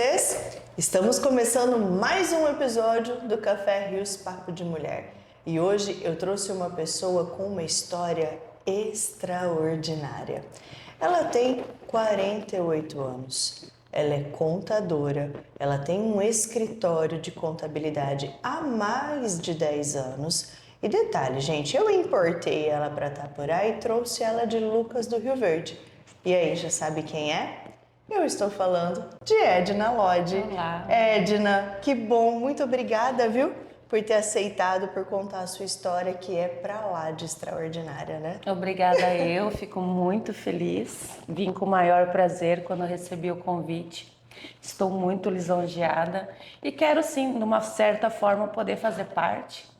vocês? Estamos começando mais um episódio do Café Rios Papo de Mulher. E hoje eu trouxe uma pessoa com uma história extraordinária. Ela tem 48 anos. Ela é contadora. Ela tem um escritório de contabilidade há mais de 10 anos. E detalhe, gente, eu importei ela para Itaporá e trouxe ela de Lucas do Rio Verde. E aí, já sabe quem é? Eu estou falando de Edna Lodge. Olá. Edna, que bom, muito obrigada, viu? Por ter aceitado, por contar a sua história, que é pra lá de extraordinária, né? Obrigada eu, fico muito feliz. Vim com o maior prazer quando eu recebi o convite. Estou muito lisonjeada e quero sim, de uma certa forma, poder fazer parte.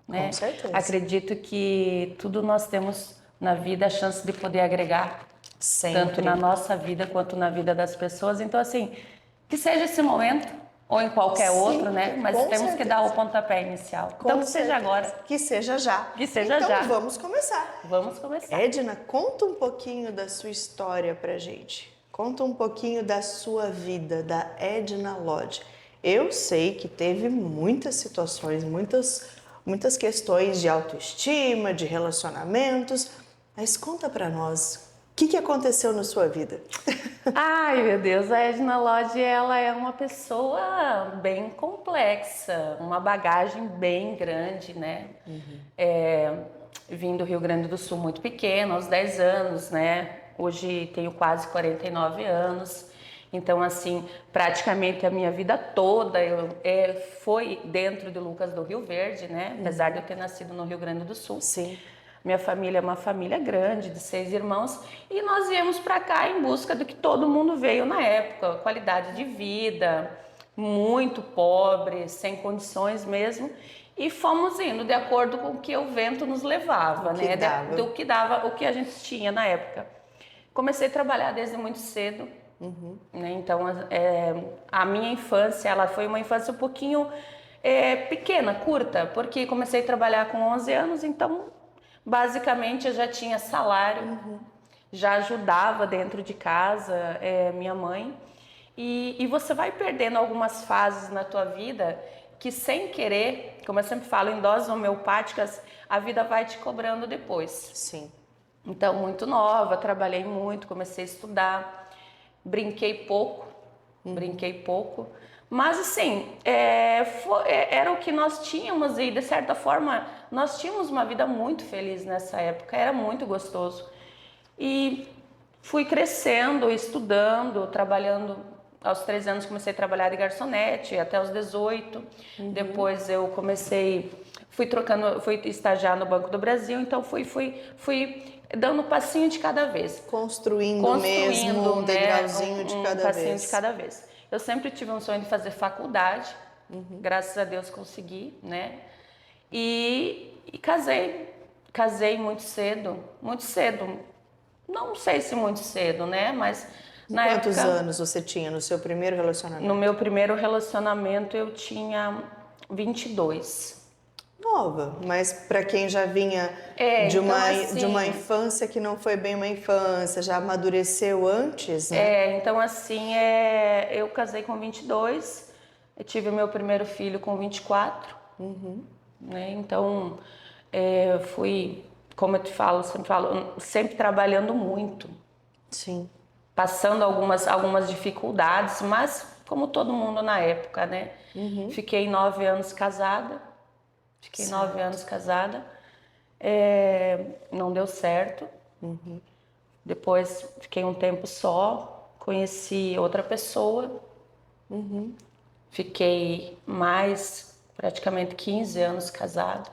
Né? Com certeza. Acredito que tudo nós temos na vida a chance de poder agregar. Sempre. Tanto na nossa vida quanto na vida das pessoas. Então, assim, que seja esse momento ou em qualquer outro, né? Mas temos certeza. que dar o pontapé inicial. Então, que seja agora. Que seja já. Que seja então, já. Vamos começar. Vamos começar. Edna, conta um pouquinho da sua história pra gente. Conta um pouquinho da sua vida, da Edna Lodge. Eu sei que teve muitas situações, muitas questões de autoestima, de relacionamentos, mas conta pra nós, o que aconteceu na sua vida? Ai, meu Deus, a Edna Lodge, ela é uma pessoa bem complexa, uma bagagem bem grande, né? Vim do Rio Grande do Sul muito pequena, aos 10 anos, né? Hoje tenho quase 49 anos. Então, assim, praticamente a minha vida toda foi dentro de Lucas do Rio Verde, né? Apesar de eu ter nascido no Rio Grande do Sul. Sim. Minha família é uma família grande, de 6 irmãos, e nós viemos para cá em busca do que todo mundo veio na época, qualidade de vida, muito pobre, sem condições mesmo, e fomos indo de acordo com o que o vento nos levava, né? Do que dava, o que a gente tinha na época. Comecei a trabalhar desde muito cedo, né? Então a minha infância, ela foi uma infância um pouquinho pequena, curta, porque comecei a trabalhar com 11 anos, então basicamente eu já tinha salário, já ajudava dentro de casa, minha mãe, e você vai perdendo algumas fases na tua vida que, sem querer, como eu sempre falo, em doses homeopáticas, a vida vai te cobrando depois. Sim. Então, muito nova, trabalhei muito, comecei a estudar, brinquei pouco, mas assim, era o que nós tínhamos e, de certa forma, nós tínhamos uma vida muito feliz nessa época, era muito gostoso. E fui crescendo, estudando, trabalhando. Aos 13 anos comecei a trabalhar de garçonete, até os 18. Depois eu fui estagiar no Banco do Brasil, então fui dando um passinho de cada vez. Construindo mesmo, um degrauzinho de cada vez. Um passinho de cada vez. Eu sempre tive um sonho de fazer faculdade, graças a Deus consegui, né? E casei muito cedo, não sei se muito cedo, né? Mas na Quantos época, anos você tinha no seu primeiro relacionamento? no meu primeiro relacionamento eu tinha 22. Nova, mas para quem já vinha de uma infância que não foi bem uma infância, já amadureceu antes, né? Então assim, eu casei com 22, eu tive o meu primeiro filho com 24, né? Então, fui, como eu te falo, sempre trabalhando muito. Sim. Passando algumas dificuldades, mas como todo mundo na época, né? Fiquei 9 anos casada. Não deu certo. Depois fiquei um tempo só, conheci outra pessoa. Fiquei praticamente 15 anos casada.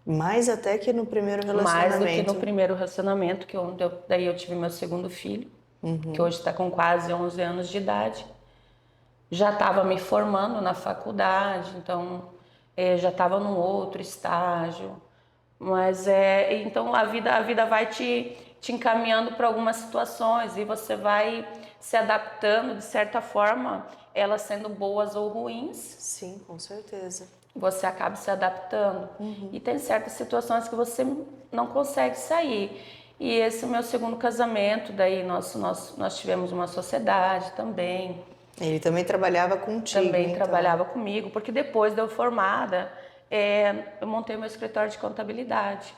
Mais até que no primeiro relacionamento. Mais do que no primeiro relacionamento, daí eu tive meu segundo filho, que hoje está com quase 11 anos de idade. Já estava me formando na faculdade, então já estava num outro estágio. Mas então a vida vai te encaminhando para algumas situações e você vai se adaptando, de certa forma, elas sendo boas ou ruins. Sim, com certeza. Você acaba se adaptando. E tem certas situações que você não consegue sair. E esse é o meu segundo casamento, daí nós tivemos uma sociedade também. Ele também trabalhava contigo, Também então. trabalhava comigo, porque depois de eu formada, eu montei meu escritório de contabilidade,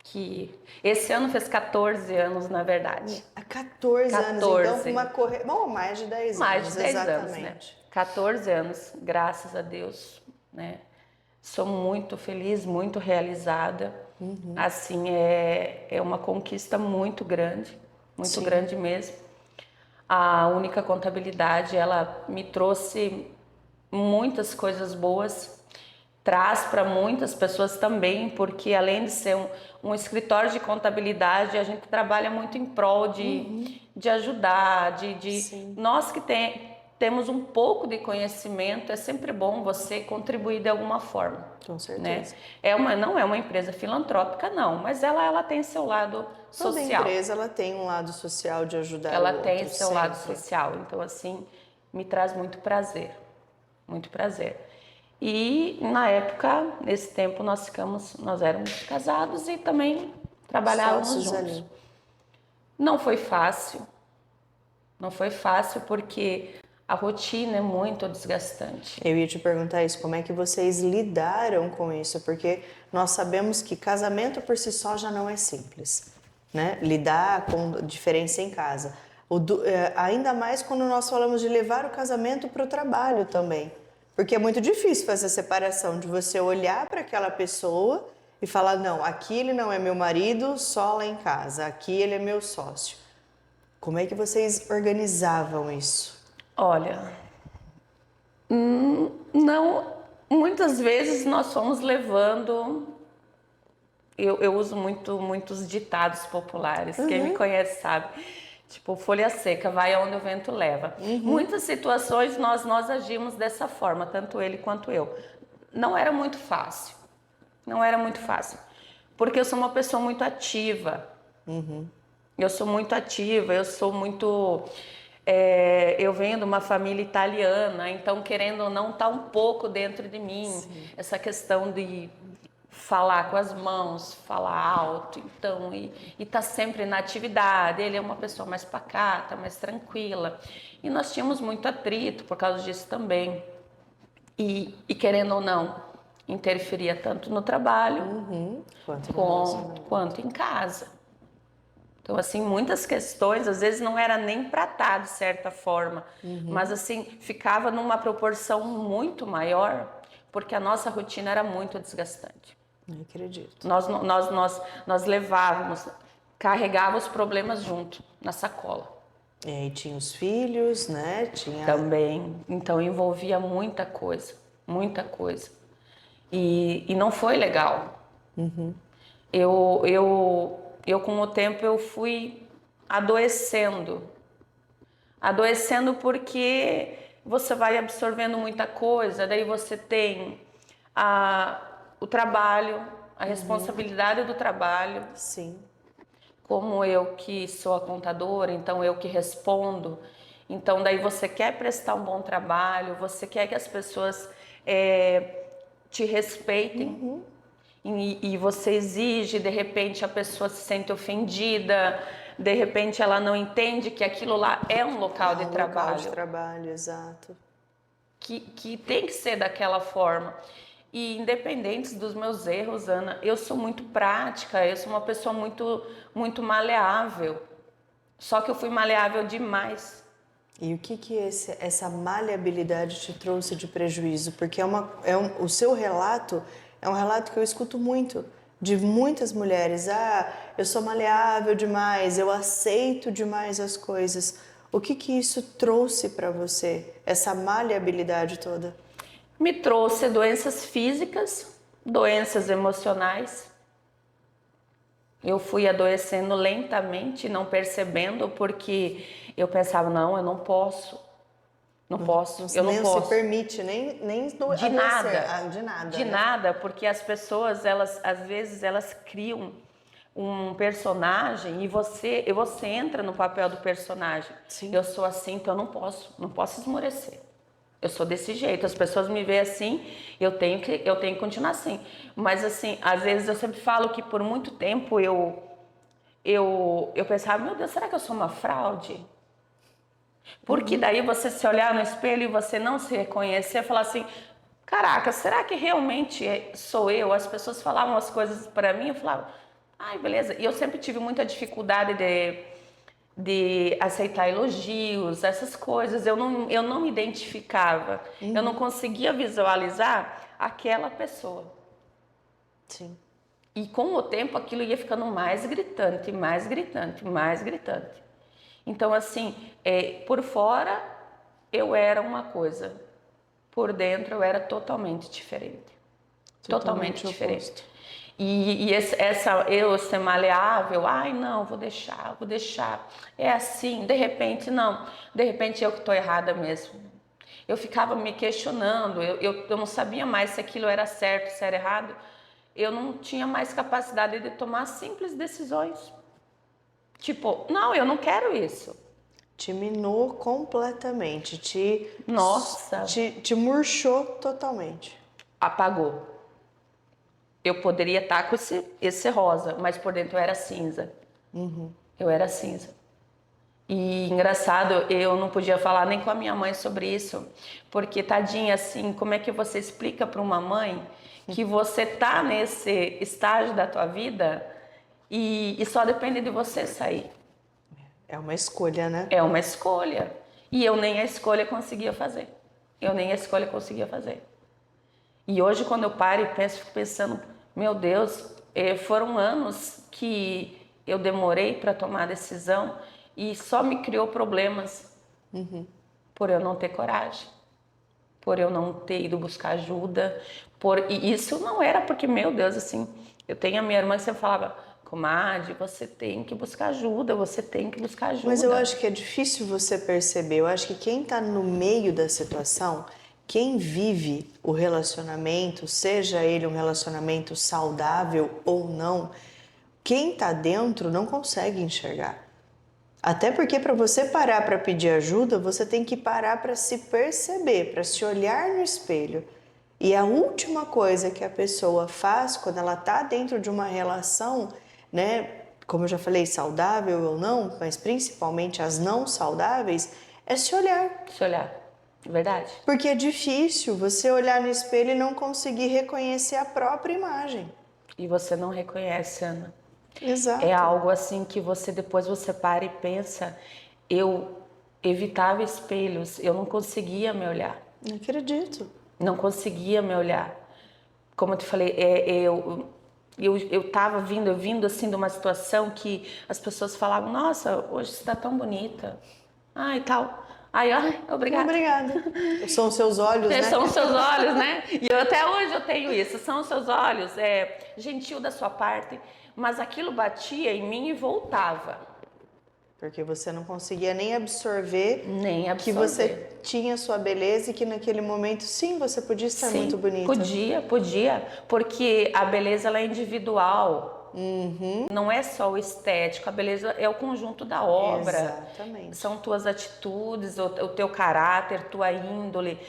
que esse ano fez 14 anos, na verdade. Há 14 anos, então 14. Bom, mais de 10 Mais anos, de 10 anos, né? exatamente. 14 anos, graças a Deus, né? Sou muito feliz, muito realizada. Assim, é uma conquista muito Sim. grande mesmo. A Única Contabilidade, ela me trouxe muitas coisas boas, traz para muitas pessoas também, porque além de ser um escritório de contabilidade, a gente trabalha muito em prol de ajudar, Sim. nós que temos um pouco de conhecimento, é sempre bom você contribuir de alguma forma. Com Né? certeza. Não é uma empresa filantrópica, não, mas ela tem seu lado Toda social. empresa ela tem um lado social de ajudar Ela o tem outro, seu lado sempre. social, então assim, me traz muito prazer, muito prazer. E na época, nesse tempo, nós éramos casados e também trabalhávamos Sócios juntos. ali. Não foi fácil, não foi fácil porque a rotina é muito desgastante. Eu ia te perguntar isso, como é que vocês lidaram com isso? Porque nós sabemos que casamento por si só já não é simples, né? Lidar com diferença em casa. Ainda mais quando nós falamos de levar o casamento para o trabalho também. Porque é muito difícil fazer a separação de você olhar para aquela pessoa e falar, não, aqui ele não é meu marido, só lá em casa, aqui ele é meu sócio. Como é que vocês organizavam isso? Olha, não, muitas vezes nós fomos levando. Eu uso muitos ditados populares. Quem me conhece sabe. Tipo, folha seca, vai aonde o vento leva. Muitas situações nós agimos dessa forma, tanto ele quanto eu. Não era muito fácil. Não era muito fácil. Porque eu sou uma pessoa muito ativa. Eu sou muito ativa, eu sou muito. Eu venho de uma família italiana, então querendo ou não, tá um pouco dentro de mim. Sim. Essa questão de falar com as mãos, falar alto, então, e tá sempre na atividade. Ele é uma pessoa mais pacata, mais tranquila. E nós tínhamos muito atrito por causa disso também. E querendo ou não, interferia tanto no trabalho Quanto no relacionamento. quanto em casa. Então, assim, muitas questões, às vezes não era nem para estar de certa forma, mas assim, ficava numa proporção muito maior, porque a nossa rotina era muito desgastante. Não acredito. Nós levávamos, carregávamos os problemas junto, na sacola. E aí tinha os filhos, né? Tinha. Também, então envolvia muita coisa, muita coisa. E não foi legal. Eu com o tempo eu fui adoecendo. Adoecendo porque você vai absorvendo muita coisa, daí você tem o trabalho, a responsabilidade do trabalho. Sim. Como eu que sou a contadora, então eu que respondo. Então daí você quer prestar um bom trabalho, você quer que as pessoas te respeitem. E você exige, de repente a pessoa se sente ofendida, de repente ela não entende que aquilo lá é um local de trabalho. Local de trabalho, exato. Que tem que ser daquela forma. E independente dos meus erros, Ana, eu sou muito prática, eu sou uma pessoa muito maleável. Só que eu fui maleável demais. E o que essa maleabilidade te trouxe de prejuízo? Porque o seu relato é um relato que eu escuto muito, de muitas mulheres. Ah, eu sou maleável demais, eu aceito demais as coisas. O que isso trouxe para você, essa maleabilidade toda? Me trouxe doenças físicas, doenças emocionais. Eu fui adoecendo lentamente, não percebendo, porque eu pensava, não, eu não posso. Não posso, eu não posso. Nem se permite, nem de nada. De nada. De né? nada, porque as pessoas, às vezes, elas criam um personagem e você entra no papel do personagem. Sim. Eu sou assim, então eu não posso esmorecer. Eu sou desse jeito, as pessoas me veem assim, eu tenho que continuar assim. Mas assim, às vezes eu sempre falo que por muito tempo eu pensava, meu Deus, será que eu sou uma fraude? Porque daí você se olhar no espelho e você não se reconhecer, falar assim, caraca, será que realmente sou eu? As pessoas falavam as coisas para mim, eu falava, ai, beleza. E eu sempre tive muita dificuldade de aceitar elogios, essas coisas. Eu não me identificava, eu não conseguia visualizar aquela pessoa. Sim. E com o tempo aquilo ia ficando mais gritante, mais gritante, mais gritante. Então, assim, por fora eu era uma coisa, por dentro eu era totalmente diferente. Totalmente diferente. Oposto. Eu ser maleável, ai não, vou deixar. É assim, de repente não, de repente eu que estou errada mesmo. Eu ficava me questionando, eu não sabia mais se aquilo era certo, se era errado. Eu não tinha mais capacidade de tomar simples decisões. Tipo, não, eu não quero isso. Te minou completamente, Nossa, te murchou totalmente. apagou. Eu poderia estar com esse rosa, mas por dentro eu era cinza. Eu era cinza. E engraçado, eu não podia falar nem com a minha mãe sobre isso, porque tadinha, assim, como é que você explica para uma mãe que você tá nesse estágio da tua vida e só depende de você sair? É uma escolha, né? É uma escolha. E eu nem a escolha conseguia fazer. Eu nem a escolha conseguia fazer. E hoje, quando eu paro e penso, fico pensando, meu Deus, foram anos que eu demorei para tomar a decisão e só me criou problemas por eu não ter coragem, por eu não ter ido buscar ajuda. E isso não era porque, meu Deus, assim, eu tenho a minha irmã que sempre falava, comadre, você tem que buscar ajuda, você tem que buscar ajuda. Mas eu acho que é difícil você perceber. Eu acho que quem está no meio da situação, quem vive o relacionamento, seja ele um relacionamento saudável ou não, quem está dentro não consegue enxergar. Até porque para você parar para pedir ajuda, você tem que parar para se perceber, para se olhar no espelho. E a última coisa que a pessoa faz quando ela está dentro de uma relação, né, como eu já falei, saudável ou não, mas principalmente as não saudáveis, é se olhar. Se olhar, verdade. Porque é difícil você olhar no espelho e não conseguir reconhecer a própria imagem. E você não reconhece, Ana. Exato. É algo assim que depois você para e pensa, eu evitava espelhos, eu não conseguia me olhar. Não acredito. Não conseguia me olhar. Como eu te falei, eu tava vindo assim de uma situação que as pessoas falavam, nossa, hoje você tá tão bonita. Ai, tal. Ai, obrigada. Obrigada. São os seus olhos, né? São os seus olhos, né? E até hoje eu tenho isso. São os seus olhos, gentil da sua parte. Mas aquilo batia em mim e voltava. Porque você não conseguia nem absorver, que você tinha sua beleza e que naquele momento, sim, você podia estar muito bonita. Podia. Porque a beleza ela é individual. Não é só o estético, a beleza é o conjunto da obra. Exatamente. São tuas atitudes, o teu caráter, tua índole,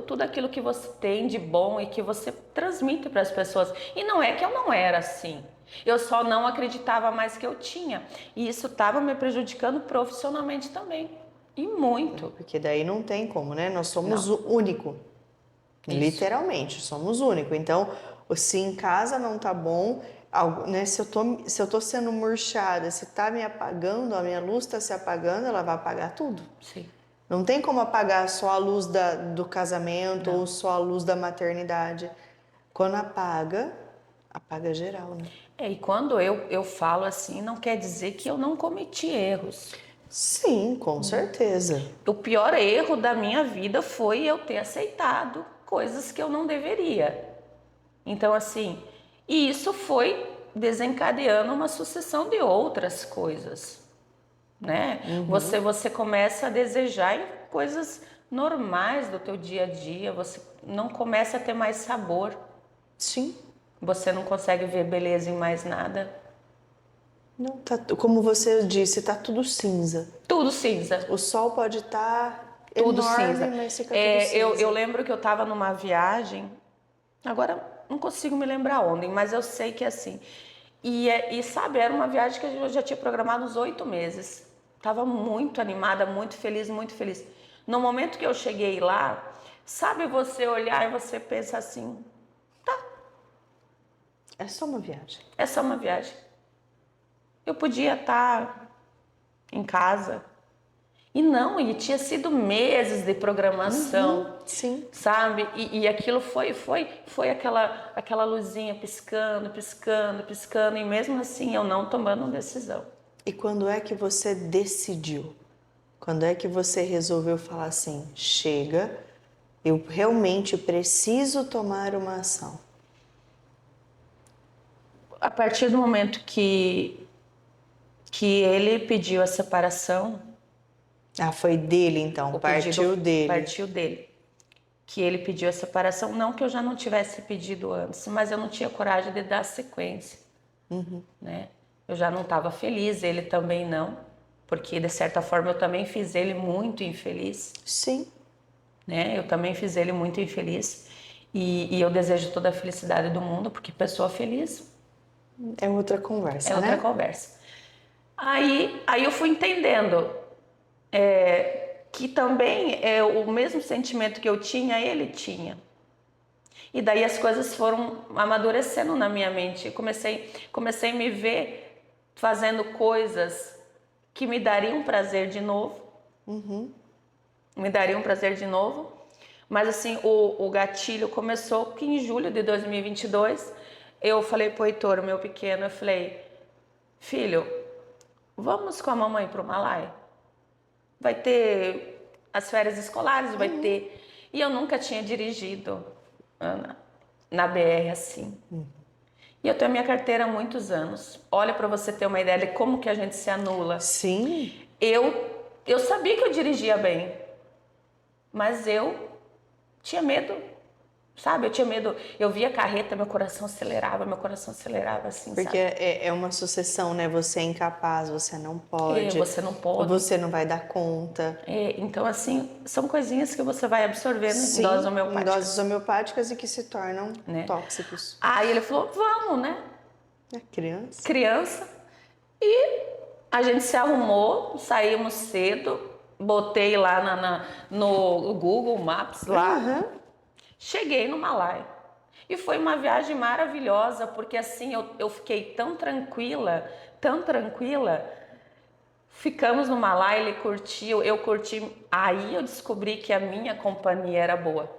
tudo aquilo que você tem de bom e que você transmite para as pessoas. E não é que eu não era assim, eu só não acreditava mais que eu tinha. E isso estava me prejudicando profissionalmente também, e muito. Porque daí não tem como, né? Nós somos o único. Isso. Literalmente, somos o único. Então, se em casa não tá bom, né? Se eu tô sendo murchada, se tá me apagando, a minha luz tá se apagando, ela vai apagar tudo. Sim. Não tem como apagar só a luz do casamento ou só a luz da maternidade. Quando apaga geral, né? E quando eu falo assim, não quer dizer que eu não cometi erros. Sim, com certeza. O pior erro da minha vida foi eu ter aceitado coisas que eu não deveria. Então, assim, e isso foi desencadeando uma sucessão de outras coisas, né? Você começa a desejar em coisas normais do teu dia a dia, você não começa a ter mais sabor. Sim. Você não consegue ver beleza em mais nada. Não, como você disse, tá tudo cinza. Tudo cinza. O sol pode estar tudo enorme, cinza. Mas fica tudo cinza. Eu lembro que eu estava numa viagem, agora não consigo me lembrar onde, mas eu sei que assim. E sabe, era uma viagem que eu já tinha programado uns 8 meses. estava muito animada, muito feliz, muito feliz. No momento que eu cheguei lá, sabe você olhar e você pensa assim, tá, É só uma viagem. é só uma viagem. Eu podia estar em casa. E não, e tinha sido meses de programação, Sim. sabe? E aquilo foi aquela luzinha piscando, piscando, piscando, e mesmo assim eu não tomando decisão. E quando é que você decidiu? Quando é que você resolveu falar assim, chega, eu realmente preciso tomar uma ação? A partir do momento que ele pediu a separação, Ah, foi dele então, partiu dele. partiu dele. Que ele pediu a separação, não que eu já não tivesse pedido antes, mas eu não tinha coragem de dar sequência, né? Eu já não estava feliz, ele também não, porque de certa forma eu também fiz ele muito infeliz, Sim. né? Eu também fiz ele muito infeliz e eu desejo toda a felicidade do mundo, porque pessoa feliz É outra conversa, é outra né? conversa. Aí eu fui entendendo que também o mesmo sentimento que eu tinha, ele tinha. E daí as coisas foram amadurecendo na minha mente. Eu comecei a me ver fazendo coisas que me dariam prazer de novo. Me dariam prazer de novo. Mas assim, o gatilho começou que em julho de 2022, eu falei pro Heitor, meu pequeno, eu falei, filho, vamos com a mamãe pro Malai? Vai ter as férias escolares, vai ter... E eu nunca tinha dirigido, Ana, na BR assim. E eu tenho a minha carteira há muitos anos. Olha para você ter uma ideia de como que a gente se anula. Sim. Eu sabia que eu dirigia bem, mas eu tinha medo, sabe? Eu tinha medo. Eu via a carreta, meu coração acelerava assim, Porque sabe? é uma sucessão, né? Você é incapaz, você não pode. Você não pode. Você não vai dar conta. Então, assim, são coisinhas que você vai absorvendo Sim, em doses em homeopáticas. doses homeopáticas e que se tornam Né? tóxicos. Aí ele falou, vamos, né? É criança. Criança. E a gente se arrumou, saímos cedo, botei lá no Google Maps lá, cheguei no Malai. E foi uma viagem maravilhosa, porque assim eu fiquei tão tranquila, ficamos no Malai, ele curtiu, eu curti. Aí eu descobri que a minha companhia era boa.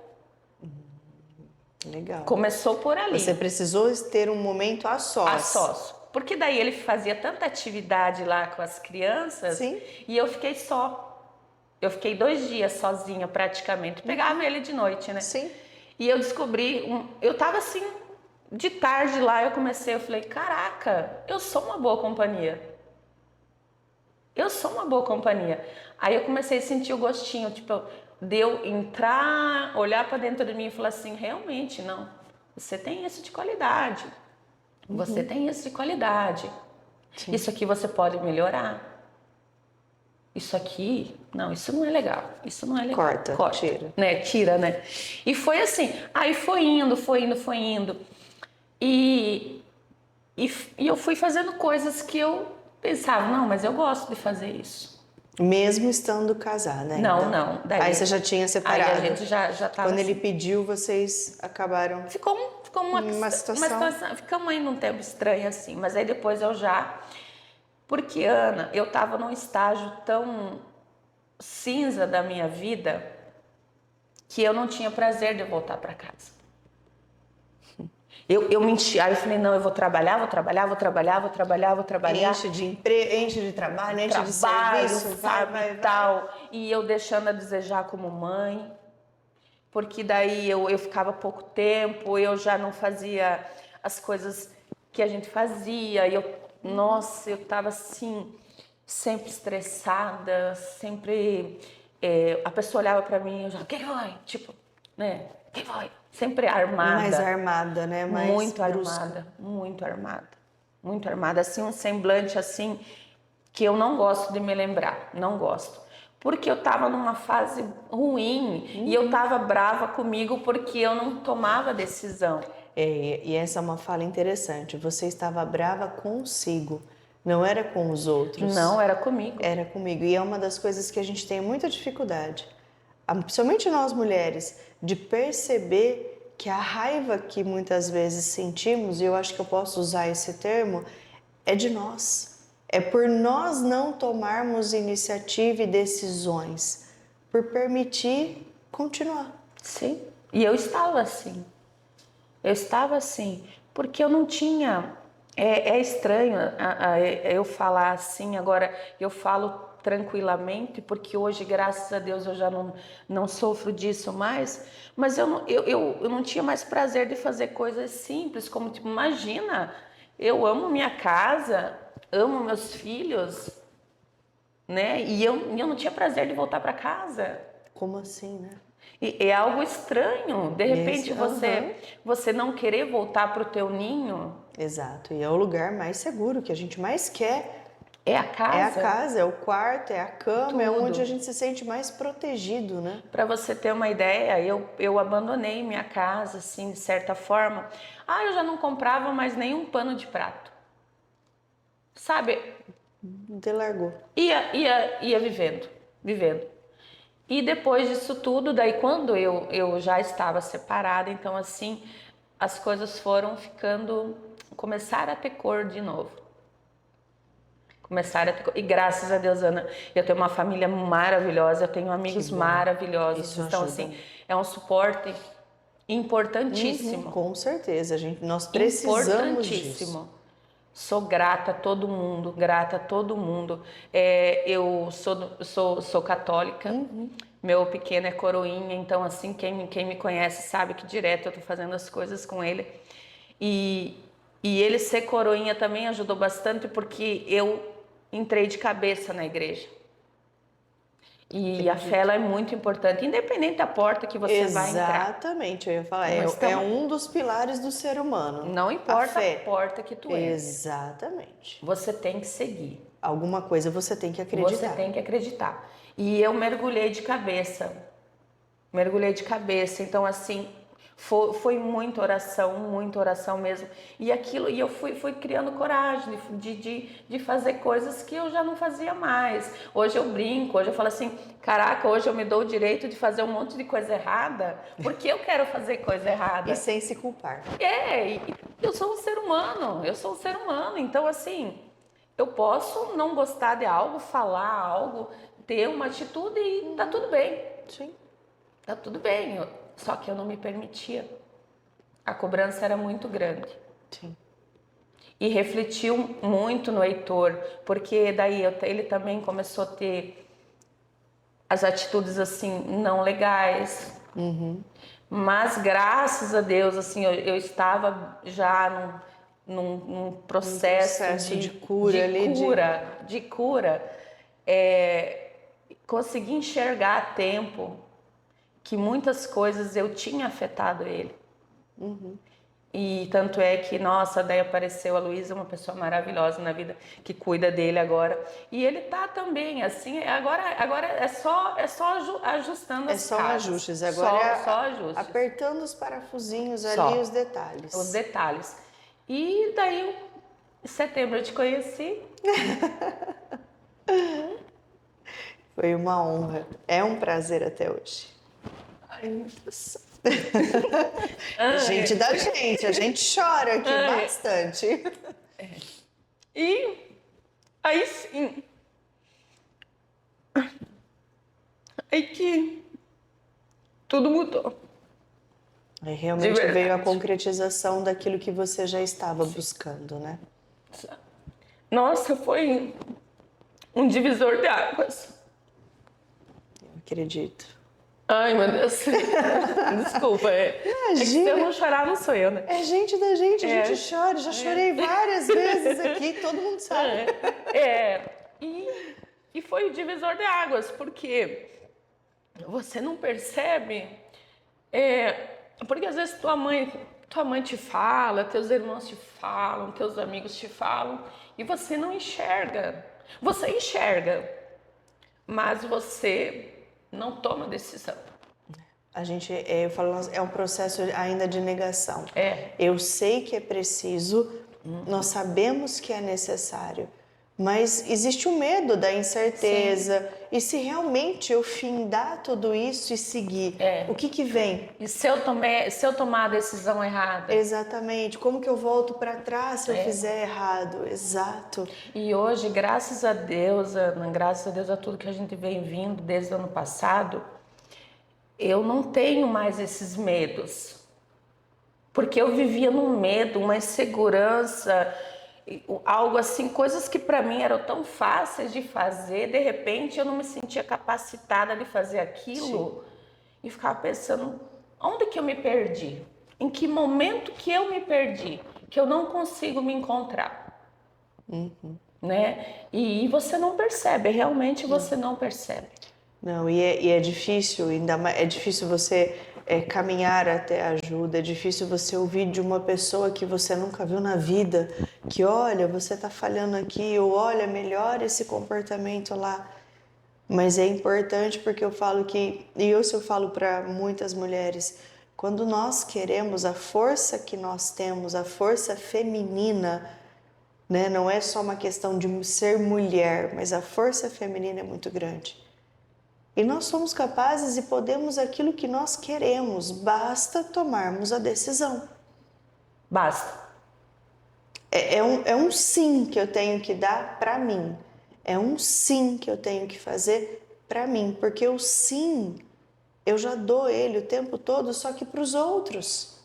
Legal. Começou por ali. Você precisou ter um momento a sós. A sós. Porque daí ele fazia tanta atividade lá com as crianças. Sim. E eu fiquei só. Eu fiquei 2 dias sozinha praticamente. Pegava ele de noite, né? Sim. E eu descobri, eu tava assim, de tarde lá, eu falei, caraca, eu sou uma boa companhia. Eu sou uma boa companhia. Aí eu comecei a sentir o gostinho, tipo, de eu entrar, olhar para dentro de mim e falar assim, realmente, não, você tem isso de qualidade. Você tem isso de qualidade. Sim. Isso aqui você pode melhorar. Isso aqui, não, isso não é legal. Isso não é legal. Corta. Tira. Né? Tira, né? E foi assim. Aí foi indo. E eu fui fazendo coisas que eu pensava, não, mas eu gosto de fazer isso. Mesmo estando casada, Não, não. Daí, aí você já tinha separado. Aí a gente já tava. Quando ele pediu, vocês acabaram. Ficou uma situação. Ficamos aí num tempo estranho assim, mas aí depois eu já. Porque, Ana, eu estava num estágio tão cinza da minha vida que eu não tinha prazer de voltar para casa. Eu menti, aí eu falei, não, eu vou trabalhar. Enche de emprego, enche de trabalho, enche de serviço, vai. Tal. E eu deixando a desejar como mãe, porque daí eu ficava pouco tempo, eu já não fazia as coisas que a gente fazia, nossa, eu tava assim, sempre estressada, sempre... a pessoa olhava pra mim e eu já, quem vai? Tipo, né? Quem vai? Sempre armada. Mais armada, né? Mais muito brusca. armada, muito armada. Muito armada, assim, um semblante assim, que eu não gosto de me lembrar, não gosto. Porque eu tava numa fase ruim e eu tava brava comigo porque eu não tomava decisão. E essa é uma fala interessante. Você estava brava consigo. Não era com os outros. Não, era comigo. Era comigo. E é uma das coisas que a gente tem muita dificuldade, principalmente nós mulheres, de perceber que a raiva que muitas vezes sentimos, e eu acho que eu posso usar esse termo, é de nós. É por nós não tomarmos iniciativa e decisões, por permitir continuar. Sim. E eu estava assim. Eu estava assim, porque eu não tinha... É estranho eu falar assim, agora eu falo tranquilamente, porque hoje, graças a Deus, eu já não sofro disso mais, mas eu não tinha mais prazer de fazer coisas simples, como, tipo, imagina, eu amo minha casa, amo meus filhos, né? E eu não tinha prazer de voltar para casa. Como assim, né? E é algo estranho, de repente você não querer voltar para o teu ninho. Exato, e é o lugar mais seguro, que a gente mais quer. É a casa. É a casa, é o quarto, é a cama, Tudo. é onde a gente se sente mais protegido, né? Para você ter uma ideia, eu abandonei minha casa, assim, de certa forma. Eu já não comprava mais nenhum pano de prato. Sabe? Delargou. Ia vivendo. E depois disso tudo, daí quando eu já estava separada, então assim, as coisas foram começaram a ter cor de novo. Começaram a ter cor. E graças a Deus, Ana, eu tenho uma família maravilhosa, eu tenho amigos maravilhosos. Isso então, ajuda. assim, é um suporte importantíssimo. Com certeza, nós precisamos disso. Importantíssimo. Sou grata a todo mundo, grata a todo mundo. Eu sou católica, meu pequeno é coroinha, então assim, quem me conhece sabe que direto eu tô fazendo as coisas com ele. E ele ser coroinha também ajudou bastante, porque eu entrei de cabeça na igreja. E a fé ela é muito importante, independente da porta que você vai entrar. Exatamente, eu ia falar, é um dos pilares do ser humano. Não importa a porta que tu entra. Exatamente. Você tem que seguir. Alguma coisa você tem que acreditar. Você tem que acreditar. E eu mergulhei de cabeça. Então, assim, foi muita oração mesmo. E eu fui criando coragem de fazer coisas que eu já não fazia mais. Hoje eu brinco, hoje eu falo assim, caraca, hoje eu me dou o direito de fazer um monte de coisa errada, porque eu quero fazer coisa errada. E sem se culpar. Eu sou um ser humano, então assim, eu posso não gostar de algo, falar algo, ter uma atitude e tá tudo bem. Sim. Tá tudo bem, só que eu não me permitia. A cobrança era muito grande. Sim. E refletiu muito no Heitor, porque daí ele também começou a ter as atitudes assim não legais. Mas graças a Deus, assim, eu estava já num processo de cura de cura. Consegui enxergar a tempo que muitas coisas eu tinha afetado ele. E tanto é que, nossa, daí apareceu a Luísa, uma pessoa maravilhosa na vida, que cuida dele agora. E ele tá também, assim, agora é só ajustando as só casas. ajustes, agora só ajustes. Apertando os parafusinhos ali, os detalhes. Os detalhes. E daí, em setembro eu te conheci. Foi uma honra. É um prazer até hoje. Ai, meu Deus. Gente da gente, a gente chora aqui bastante. E aí sim, aí que tudo mudou. Aí realmente veio a concretização daquilo que você já estava buscando, né? Nossa, foi um divisor de águas. Eu acredito. Ai, meu Deus. Desculpa, que se eu não chorar, não sou eu, né? É gente da gente, a gente chora. Já chorei várias vezes aqui, todo mundo sabe. E foi o divisor de águas, porque você não percebe, porque às vezes tua mãe te fala, teus irmãos te falam, teus amigos te falam, e você não enxerga. Você enxerga, mas você não toma decisão. Eu falo, é um processo ainda de negação. É. Eu sei que é preciso, nós sabemos que é necessário, Mas existe o medo da incerteza. E se realmente eu findar tudo isso e seguir, o que vem? E se eu tomar a decisão errada? Exatamente. Como que eu volto para trás se eu fizer errado? Exato. E hoje, graças a Deus, Ana, graças a Deus a tudo que a gente vem vindo desde o ano passado, eu não tenho mais esses medos. Porque eu vivia num medo, uma insegurança, algo assim, coisas que para mim eram tão fáceis de fazer, de repente eu não me sentia capacitada de fazer aquilo. E ficava pensando, onde que eu me perdi? Em que momento que eu me perdi? Que eu não consigo me encontrar. Né? E você não percebe, realmente você não percebe. Não, e é difícil, ainda mais, é difícil você caminhar até a ajuda, é difícil você ouvir de uma pessoa que você nunca viu na vida, que olha, você está falhando aqui, ou olha, melhora esse comportamento lá. Mas é importante porque eu falo que, e isso eu falo para muitas mulheres, quando nós queremos a força que nós temos, a força feminina, né? Não é só uma questão de ser mulher, mas a força feminina é muito grande. E nós somos capazes e podemos aquilo que nós queremos, basta tomarmos a decisão. Basta. É um sim que eu tenho que dar para mim. É um sim que eu tenho que fazer para mim, porque o sim eu já dou ele o tempo todo, só que para os outros.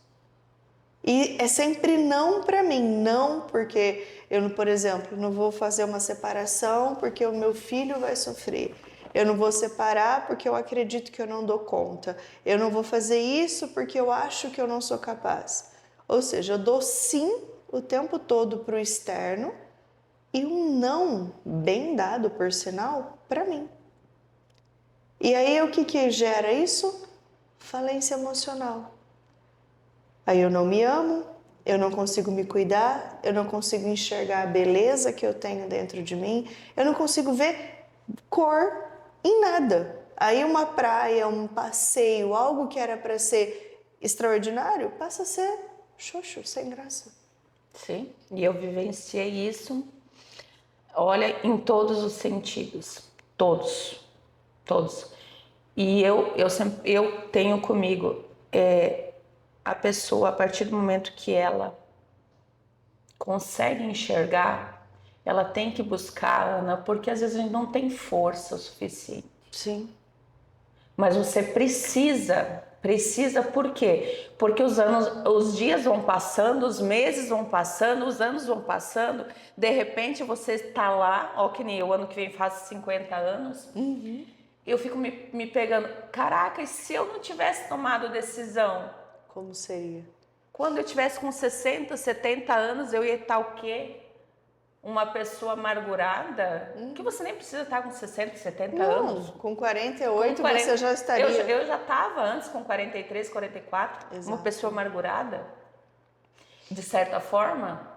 E é sempre não para mim, não porque eu, por exemplo, não vou fazer uma separação porque o meu filho vai sofrer. Eu não vou separar porque eu acredito que eu não dou conta. Eu não vou fazer isso porque eu acho que eu não sou capaz. Ou seja, eu dou sim o tempo todo para o externo e um não bem dado, por sinal, para mim. E aí o que gera isso? Falência emocional. Aí eu não me amo, eu não consigo me cuidar, eu não consigo enxergar a beleza que eu tenho dentro de mim, eu não consigo ver cor em nada. Aí uma praia, um passeio, algo que era para ser extraordinário, passa a ser xoxo, sem graça. Sim, e eu vivenciei isso, olha, em todos os sentidos, todos. E eu tenho comigo a pessoa, a partir do momento que ela consegue enxergar, ela tem que buscar, Ana, porque às vezes a gente não tem força o suficiente. Sim. Mas você precisa por quê? Porque os dias vão passando, os meses vão passando, os anos vão passando, de repente você está lá, ó, que nem eu, ano que vem faço 50 anos, eu fico me pegando, caraca, e se eu não tivesse tomado decisão? Como seria? Quando eu tivesse com 60, 70 anos, eu ia estar o quê? Uma pessoa amargurada? Que você nem precisa estar com 60, 70 anos. Com 48 com 40, você já estaria... Eu já estava antes, com 43, 44, Exato. uma pessoa amargurada, de certa forma,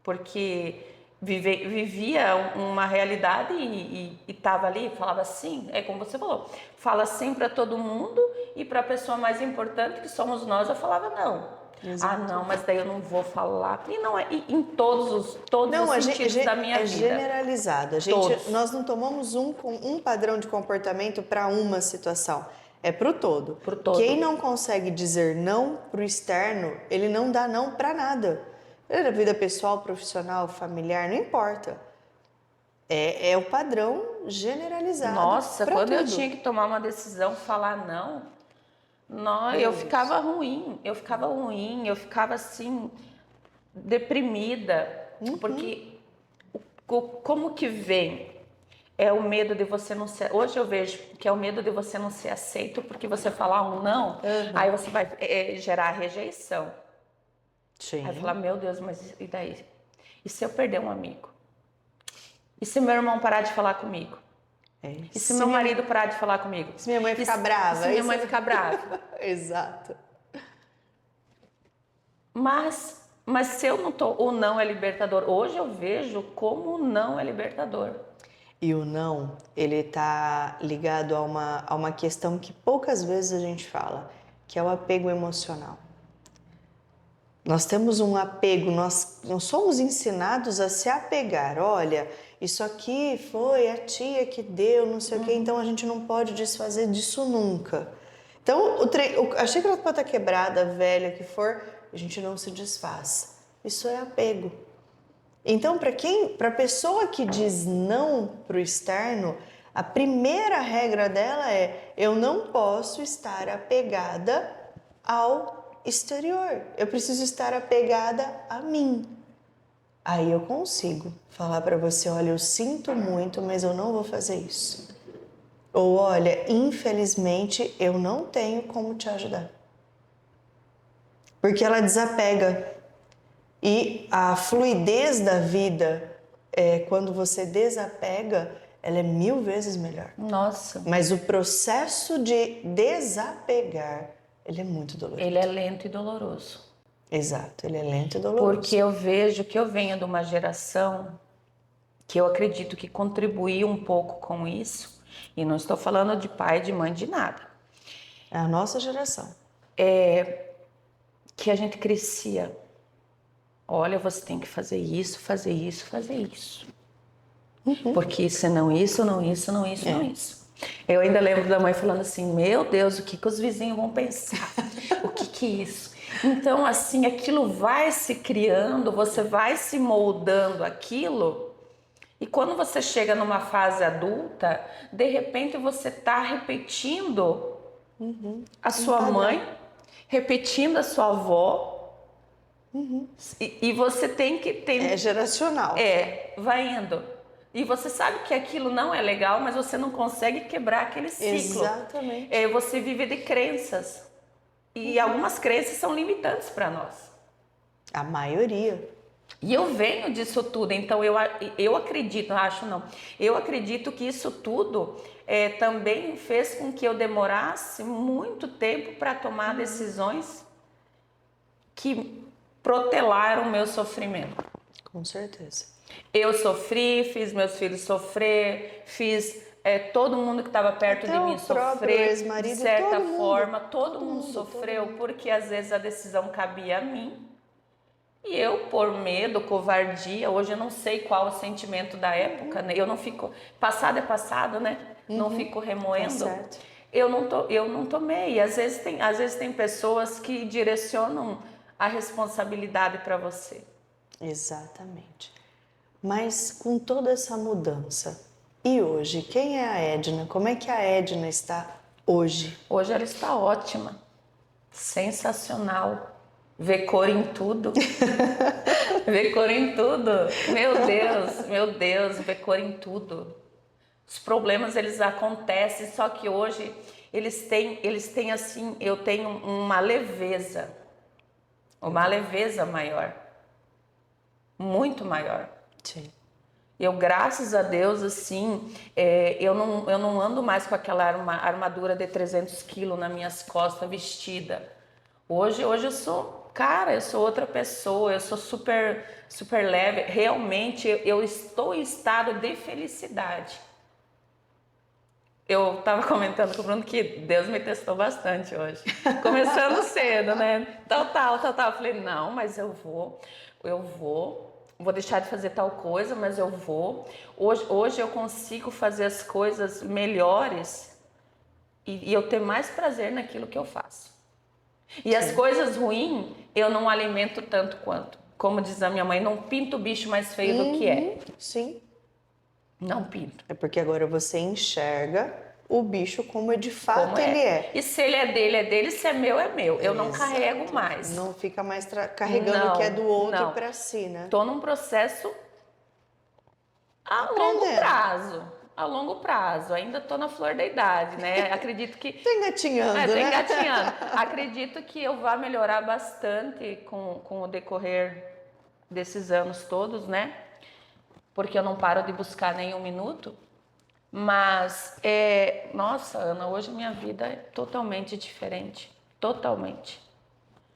porque vivia uma realidade e estava ali, falava sim, é como você falou, fala sim para todo mundo e para a pessoa mais importante, que somos nós, eu falava não. Exato. Ah, não, mas daí eu não vou falar. E não é em todos os sentidos da minha vida. É generalizado. Nós não tomamos um padrão de comportamento para uma situação. É pro todo. Pro todo. Quem não consegue dizer não pro externo, ele não dá não para nada. Na vida pessoal, profissional, familiar, não importa. É o padrão generalizado. Nossa, quando tudo. eu tinha que tomar uma decisão, falar não, eu ficava ruim, eu ficava assim, deprimida, porque como que vem? É o medo de você não ser, hoje eu vejo que é o medo de você não ser aceito, porque você falar um não, aí você vai gerar rejeição. Sim. Aí falar, meu Deus, mas e daí? E se eu perder um amigo? E se meu irmão parar de falar comigo? E se meu marido parar de falar comigo? Se minha mãe ficar brava? Se minha mãe ficar brava? Exato. Mas se eu não tô, o não é libertador. Hoje eu vejo como o não é libertador. E o não, ele tá ligado a uma questão que poucas vezes a gente fala, que é o apego emocional. Nós temos um apego, nós somos ensinados a se apegar. Olha, isso aqui foi a tia que deu, não sei o quê, então a gente não pode desfazer disso nunca. Então, a xícara pode estar quebrada, velha, que for, a gente não se desfaz. Isso é apego. Então, para a pessoa que diz não para o externo, a primeira regra dela é: eu não posso estar apegada ao exterior. Eu preciso estar apegada a mim. Aí eu consigo falar para você: olha, eu sinto muito, mas eu não vou fazer isso. Ou olha, infelizmente eu não tenho como te ajudar. Porque ela desapega. E a fluidez da vida, quando você desapega, ela é 1000 vezes melhor. Nossa. Mas o processo de desapegar, ele é muito doloroso. Ele é lento e doloroso. Exato, ele é lento e doloroso. Porque eu vejo que eu venho de uma geração que eu acredito que contribuiu um pouco com isso. E não estou falando de pai, de mãe, de nada. É a nossa geração. Que a gente crescia. Olha, você tem que fazer isso, fazer isso, fazer isso. Porque senão isso, não isso, não isso, não isso. Eu ainda lembro da mãe falando assim: meu Deus, o que os vizinhos vão pensar? O que é isso? Então, assim, aquilo vai se criando, você vai se moldando aquilo. E quando você chega numa fase adulta, de repente você está repetindo a sua mãe, repetindo a sua avó. E você tem que... É geracional. Vai indo. E você sabe que aquilo não é legal, mas você não consegue quebrar aquele ciclo. Exatamente. Você vive de crenças. E algumas crenças são limitantes para nós. A maioria. E eu venho disso tudo, então eu acredito, eu acredito que isso tudo também fez com que eu demorasse muito tempo para tomar decisões que protelaram o meu sofrimento. Com certeza. Eu sofri, fiz meus filhos sofrer, fiz todo mundo que estava perto Até de mim o próprio sofrer, ex-marido, de certa todo mundo. forma, todo mundo sofreu, porque às vezes a decisão cabia a mim. E eu, por medo, covardia, hoje eu não sei qual o sentimento da época, né? Eu não fico, passado é passado, né? Não fico remoendo. Tá certo. Eu não tomei. E às vezes tem pessoas que direcionam a responsabilidade para você. Exatamente. Mas com toda essa mudança, e hoje, quem é a Edna? Como é que a Edna está hoje? Hoje ela está ótima, sensacional. Vê cor em tudo. Vê cor em tudo. Meu Deus, vê cor em tudo. Os problemas, eles acontecem, só que hoje eles têm assim, eu tenho uma leveza maior. Muito maior. Sim. Eu, graças a Deus, assim, eu não ando mais com aquela armadura de 300 quilos nas minhas costas vestida. Hoje eu sou outra pessoa, eu sou super, super leve. Realmente, eu estou em estado de felicidade. Eu estava comentando com o Bruno que Deus me testou bastante hoje. Começando cedo, né? Tal. Eu falei, não, mas eu vou deixar de fazer tal coisa, mas eu vou. Hoje eu consigo fazer as coisas melhores e eu ter mais prazer naquilo que eu faço. E as coisas ruins eu não alimento tanto quanto. Como diz a minha mãe, não pinto o bicho mais feio do que é. Sim. Não pinto. É porque agora você enxerga o bicho como de fato ele é. E se ele é dele, se é meu, é meu. Eu não carrego mais. Não fica mais carregando o que é do outro para si, né? Tô num processo a longo prazo. Ainda tô na flor da idade, né? Acredito que... Tô engatinhando, né? Tô engatinhando. Acredito que eu vá melhorar bastante com o decorrer desses anos todos, né? Porque eu não paro de buscar nem um minuto. Mas, nossa, Ana, hoje minha vida é totalmente diferente. Totalmente.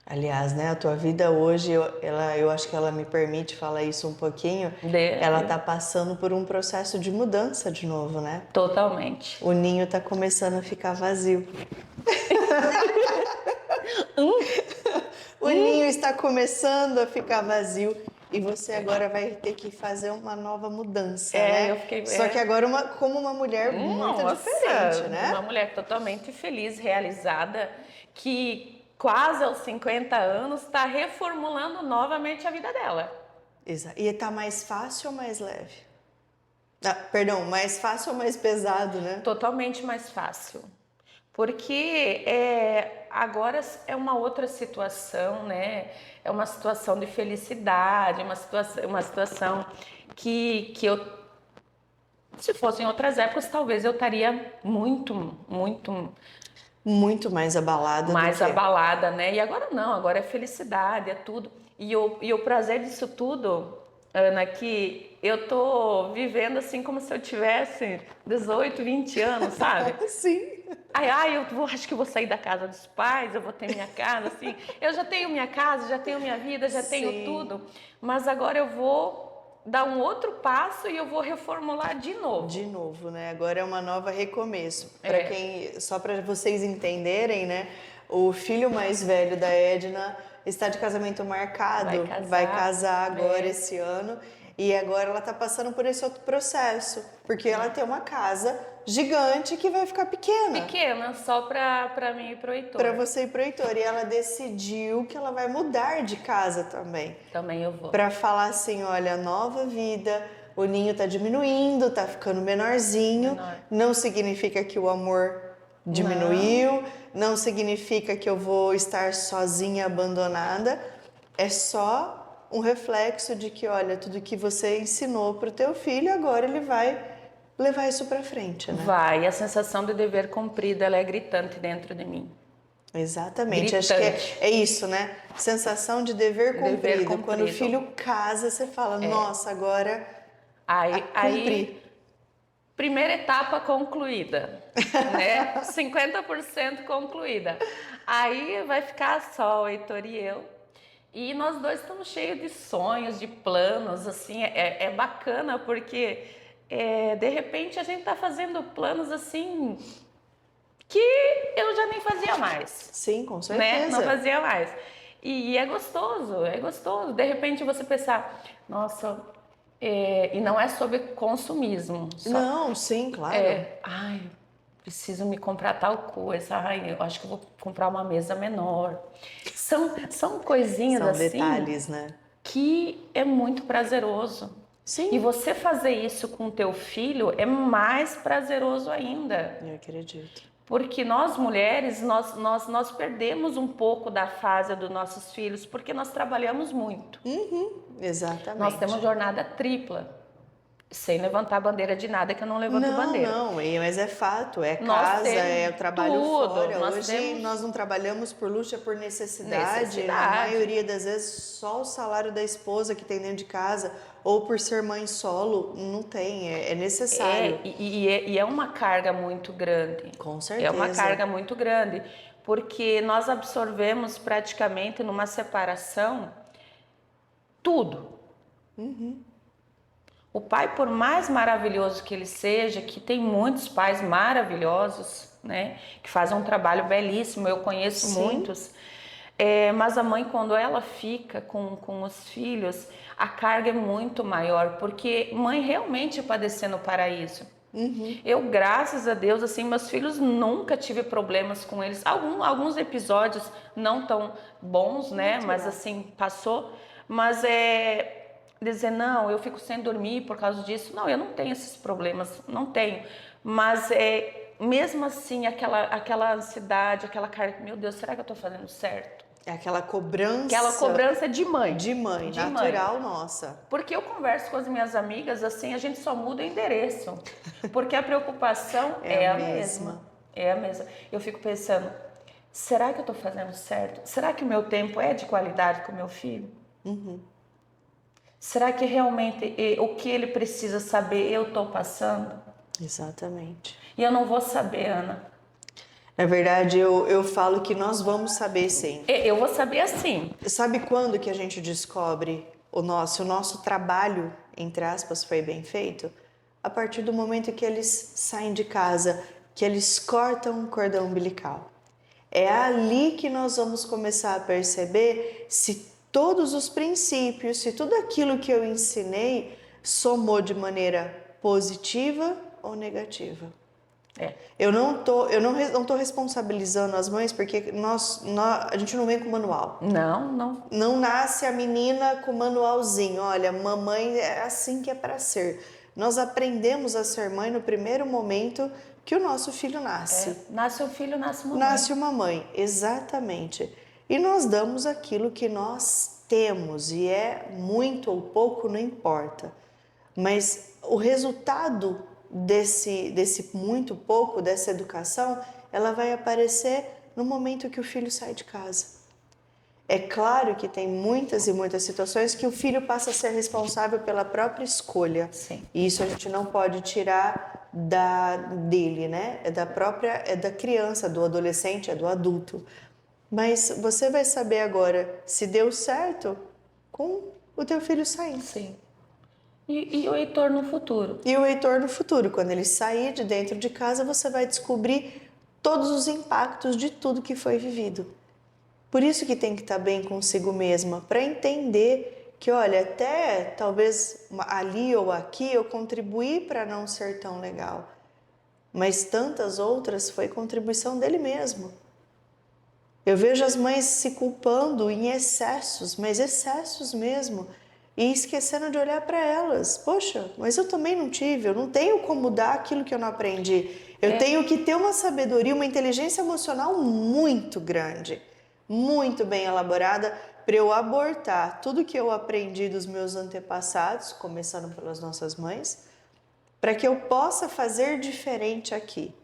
Aliás, né, a tua vida hoje, eu acho que ela me permite falar isso um pouquinho. Ela tá passando por um processo de mudança de novo, né? Totalmente. O ninho tá começando a ficar vazio. O ninho está começando a ficar vazio. E você agora vai ter que fazer uma nova mudança, É, né? eu fiquei- Só é. que agora como uma mulher muito Nossa, diferente, né? uma mulher totalmente feliz, realizada, que quase aos 50 anos está reformulando novamente a vida dela. E tá mais fácil ou mais leve? Ah, perdão, mais fácil ou mais pesado, né? Totalmente mais fácil. Porque agora é uma outra situação, né? É uma situação de felicidade, uma situação que eu, se fosse em outras épocas, talvez eu estaria muito Muito mais abalada do mais que. abalada, né? E agora não, agora é felicidade, é tudo. E o prazer disso tudo, Ana, que eu tô vivendo assim como se eu tivesse 18, 20 anos, sabe? Sim. Acho que eu vou sair da casa dos pais, eu vou ter minha casa, assim. Eu já tenho minha casa, já tenho minha vida, já tenho Sim. tudo. Mas agora eu vou dar um outro passo e eu vou reformular de novo. De novo, né? Agora é uma nova recomeço. É. Só para vocês entenderem, né? O filho mais velho da Edna está de casamento marcado, vai casar agora esse ano. E agora ela está passando por esse outro processo, porque ela tem uma casa gigante que vai ficar pequena. Pequena, só para mim e pro Heitor. Para você e pro Heitor. E ela decidiu que ela vai mudar de casa também. Também eu vou. Para falar assim, olha, nova vida, o ninho tá diminuindo, tá ficando menorzinho. Menor. Não significa que o amor diminuiu, não significa que eu vou estar sozinha, abandonada. É só um reflexo de que, olha, tudo que você ensinou pro teu filho, agora ele vai levar isso para frente, né? Vai, a sensação de dever cumprido, ela é gritante dentro de mim. Exatamente, Gritante. acho que é isso, né? Sensação de dever cumprido. Quando o filho casa, você fala, nossa, agora cumpri. Primeira etapa concluída, né? 50% concluída. Aí vai ficar só o Heitor e eu. E nós dois estamos cheios de sonhos, de planos, assim, é bacana porque de repente a gente tá fazendo planos assim que eu já nem fazia mais. Sim, com certeza. Né? Não fazia mais. E é gostoso, é gostoso. De repente você pensar, nossa, e não é sobre consumismo. Não, sim, claro. Preciso me comprar tal coisa. Eu acho que eu vou comprar uma mesa menor. São coisinhas São assim. detalhes, né? Que é muito prazeroso. Sim. E você fazer isso com o teu filho é mais prazeroso ainda. Eu acredito. Porque nós mulheres, nós perdemos um pouco da fase dos nossos filhos, porque nós trabalhamos muito. Exatamente. Nós temos jornada tripla, sem levantar bandeira de nada, que eu não levanto bandeira. Não, mas é fato, é casa, é o trabalho tudo. fora. Hoje nós não trabalhamos por luxo, é por necessidade. Na maioria das vezes, só o salário da esposa que tem dentro de casa, ou por ser mãe solo, não tem, é necessário. E é uma carga muito grande. Com certeza. É uma carga muito grande, porque nós absorvemos praticamente numa separação tudo. O pai, por mais maravilhoso que ele seja, que tem muitos pais maravilhosos, né, que fazem um trabalho belíssimo, eu conheço muitos, mas a mãe, quando ela fica com os filhos, a carga é muito maior, porque mãe realmente é padecer no paraíso. Eu, graças a Deus, assim, meus filhos nunca tive problemas com eles. Alguns episódios não tão bons, né, mas assim, passou, mas dizer, não, eu fico sem dormir por causa disso. Não, eu não tenho esses problemas, não tenho. Mas mesmo assim, aquela ansiedade, aquela carga, meu Deus, será que eu estou fazendo certo? É aquela cobrança. Aquela cobrança de mãe. De mãe, natural nossa. Porque eu converso com as minhas amigas, assim, a gente só muda o endereço. Porque a preocupação é a mesma. É a mesma. Eu fico pensando, será que eu estou fazendo certo? Será que o meu tempo é de qualidade com o meu filho? Será que realmente o que ele precisa saber eu estou passando? Exatamente. E eu não vou saber, Ana. Na verdade, eu falo que nós vamos saber sim. Eu vou saber assim. Sabe quando que a gente descobre o nosso trabalho, entre aspas, foi bem feito? A partir do momento que eles saem de casa, que eles cortam o cordão umbilical. É ali que nós vamos começar a perceber se todos os princípios, se tudo aquilo que eu ensinei somou de maneira positiva ou negativa. Eu não tô responsabilizando as mães, porque a gente não vem com manual. Não. Não nasce a menina com manualzinho. Olha, mamãe é assim que é para ser. Nós aprendemos a ser mãe no primeiro momento que o nosso filho nasce. Nasce o filho, nasce uma mãe. Nasce uma mãe, exatamente. E nós damos aquilo que nós temos, e é muito ou pouco, não importa. Mas o resultado desse muito pouco, dessa educação, ela vai aparecer no momento que o filho sai de casa. É claro que tem muitas e muitas situações que o filho passa a ser responsável pela própria escolha. Sim. E isso a gente não pode tirar dele, né? É da criança, do adolescente, é do adulto. Mas você vai saber agora se deu certo com o teu filho saindo. Sim. E o Heitor no futuro? E o Heitor no futuro, quando ele sair de dentro de casa, você vai descobrir todos os impactos de tudo que foi vivido. Por isso que tem que estar bem consigo mesma, para entender que, olha, até talvez ali ou aqui eu contribuí para não ser tão legal, mas tantas outras foi contribuição dele mesmo. Eu vejo as mães se culpando em excessos, mas excessos mesmo, e esquecendo de olhar para elas. Poxa, mas eu também não tive, eu não tenho como dar aquilo que eu não aprendi. Eu tenho que ter uma sabedoria, uma inteligência emocional muito grande, muito bem elaborada, para eu abortar tudo que eu aprendi dos meus antepassados, começando pelas nossas mães, para que eu possa fazer diferente aqui.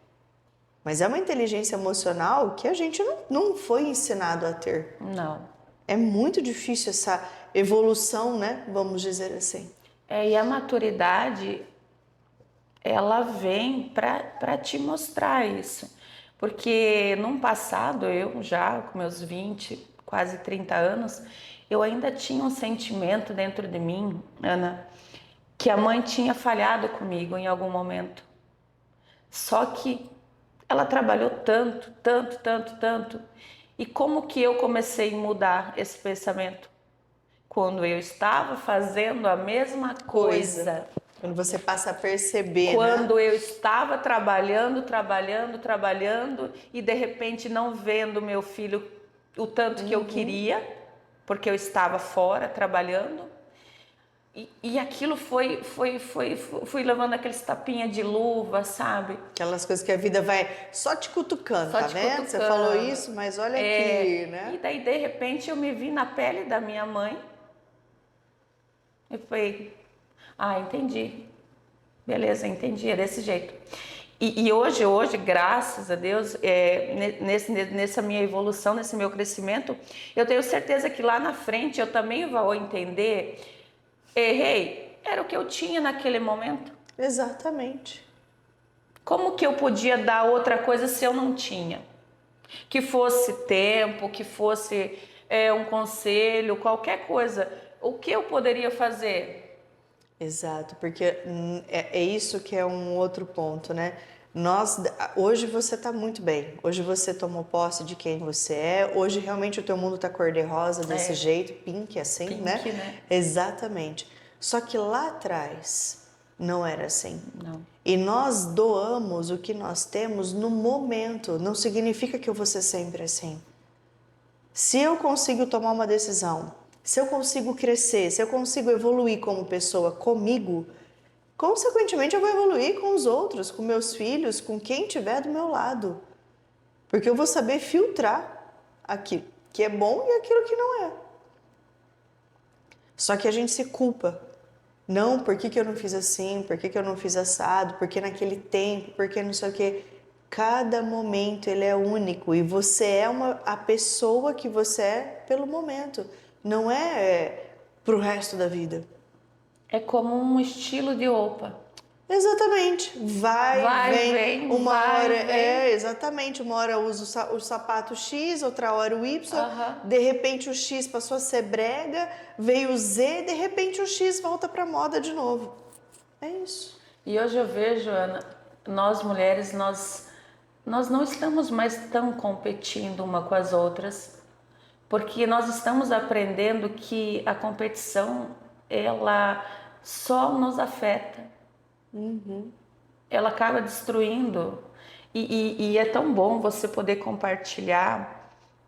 Mas é uma inteligência emocional que a gente não foi ensinado a ter. Não. É muito difícil essa evolução, né? Vamos dizer assim. E a maturidade, ela vem para te mostrar isso. Porque num passado, eu já com meus 20, quase 30 anos, eu ainda tinha um sentimento dentro de mim, Ana, que a mãe tinha falhado comigo em algum momento. Só que ela trabalhou tanto, e como que eu comecei a mudar esse pensamento? Quando eu estava fazendo a mesma coisa. Quando você passa a perceber, quando né? eu estava trabalhando, e de repente não vendo meu filho o tanto que eu queria, porque eu estava fora trabalhando. E aquilo fui levando aqueles tapinha de luva, sabe? Aquelas coisas que a vida vai só te cutucando, tá vendo? Você falou isso, mas olha aqui, né? E daí, de repente, eu me vi na pele da minha mãe. Eu falei, entendi. Beleza, entendi, é desse jeito. E hoje, graças a Deus, nessa minha evolução, nesse meu crescimento, eu tenho certeza que lá na frente eu também vou entender, errei, era o que eu tinha naquele momento. Exatamente. Como que eu podia dar outra coisa se eu não tinha? Que fosse tempo, que fosse um conselho, qualquer coisa. O que eu poderia fazer? Exato, porque é isso que é um outro ponto, né? Hoje você está muito bem, hoje você tomou posse de quem você é, hoje realmente o teu mundo está cor-de-rosa desse jeito, pink assim, Pink, né? Exatamente. Só que lá atrás não era assim. Não. E nós doamos o que nós temos no momento, não significa que eu vou ser sempre assim. Se eu consigo tomar uma decisão, se eu consigo crescer, se eu consigo evoluir como pessoa comigo, consequentemente eu vou evoluir com os outros, com meus filhos, com quem estiver do meu lado. Porque eu vou saber filtrar aquilo que é bom e aquilo que não é. Só que a gente se culpa. Não, por que eu não fiz assim? Por que eu não fiz assado? Por que naquele tempo? Por que não sei o quê? Cada momento ele é único e você é a pessoa que você é pelo momento. Não é pro resto da vida. É como um estilo de roupa. Exatamente. Vem, uma hora vem. exatamente, uma hora eu uso o sapato X, outra hora o Y, de repente o X passou a ser brega, veio o Z, de repente o X volta pra moda de novo. É isso. E hoje eu vejo, Ana, nós mulheres, nós não estamos mais tão competindo uma com as outras, Porque nós estamos aprendendo que a competição, ela só nos afeta. Ela acaba destruindo. E é tão bom você poder compartilhar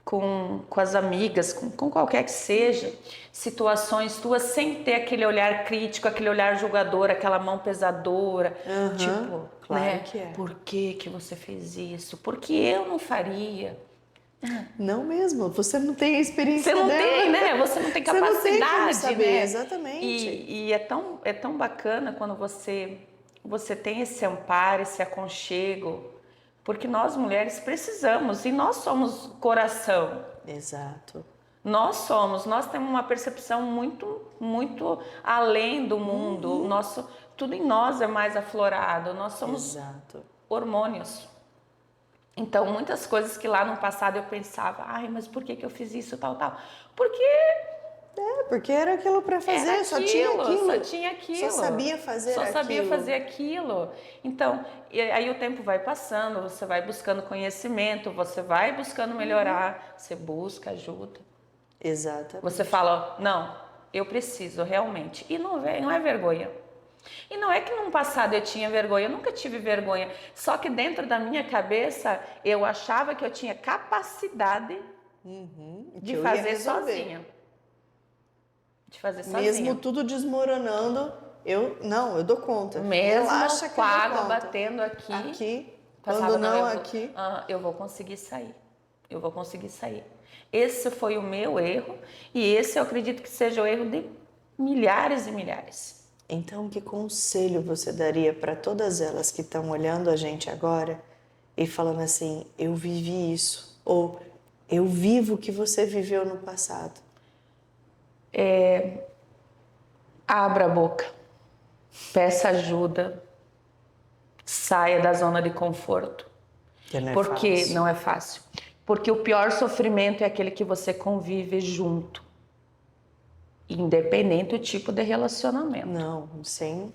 com as amigas, com qualquer que seja, situações tuas sem ter aquele olhar crítico, aquele olhar julgador, aquela mão pesadora. Tipo, claro né? que é. Por que que você fez isso? Porque eu não faria. Não mesmo, você não tem a experiência Você não dela. tem, né? Você não tem Você não capacidade, tem como saber, né? exatamente. E é tão bacana quando você tem esse amparo, esse aconchego, porque nós mulheres precisamos, e nós somos coração. Exato. Nós temos uma percepção muito além do mundo. Tudo em nós é mais aflorado. Nós somos Exato. hormônios. Então, muitas coisas que lá no passado eu pensava, ai, mas por que que eu fiz isso, tal. Porque Porque era aquilo para fazer, era só tinha aquilo. Só sabia fazer Só aquilo. sabia fazer aquilo. Então, e aí o tempo vai passando, você vai buscando conhecimento, você vai buscando melhorar, você busca ajuda. Exatamente. Você fala, não, eu preciso realmente. E não é vergonha. E não é que no passado eu tinha vergonha, eu nunca tive vergonha. Só que dentro da minha cabeça, eu achava que eu tinha capacidade de fazer sozinha. De fazer sozinha. Mesmo tudo desmoronando, eu dou conta. Mesmo Relaxa que com a eu dou água conta. batendo aqui, Quando não eu aqui. eu vou conseguir sair. Eu vou conseguir sair. Esse foi o meu erro e esse eu acredito que seja o erro de milhares e milhares. Então, que conselho você daria para todas elas que estão olhando a gente agora e falando assim, eu vivi isso, ou eu vivo o que você viveu no passado? Abra a boca, peça ajuda, saia da zona de conforto. Que não é Porque fácil. não é fácil. Porque o pior sofrimento é aquele que você convive junto. Independente do tipo de relacionamento. Não, sem.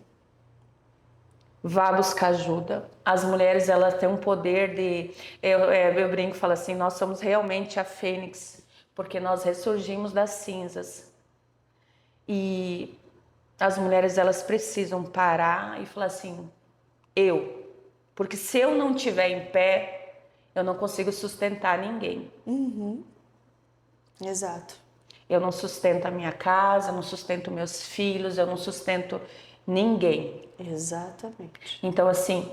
Vá buscar ajuda. As mulheres, elas têm um poder de... Eu brinco e falo assim, nós somos realmente a fênix, porque nós ressurgimos das cinzas. E as mulheres, elas precisam parar e falar assim, porque se eu não estiver em pé, eu não consigo sustentar ninguém. Exato. Eu não sustento a minha casa, eu não sustento meus filhos, eu não sustento ninguém. Exatamente. Então, assim,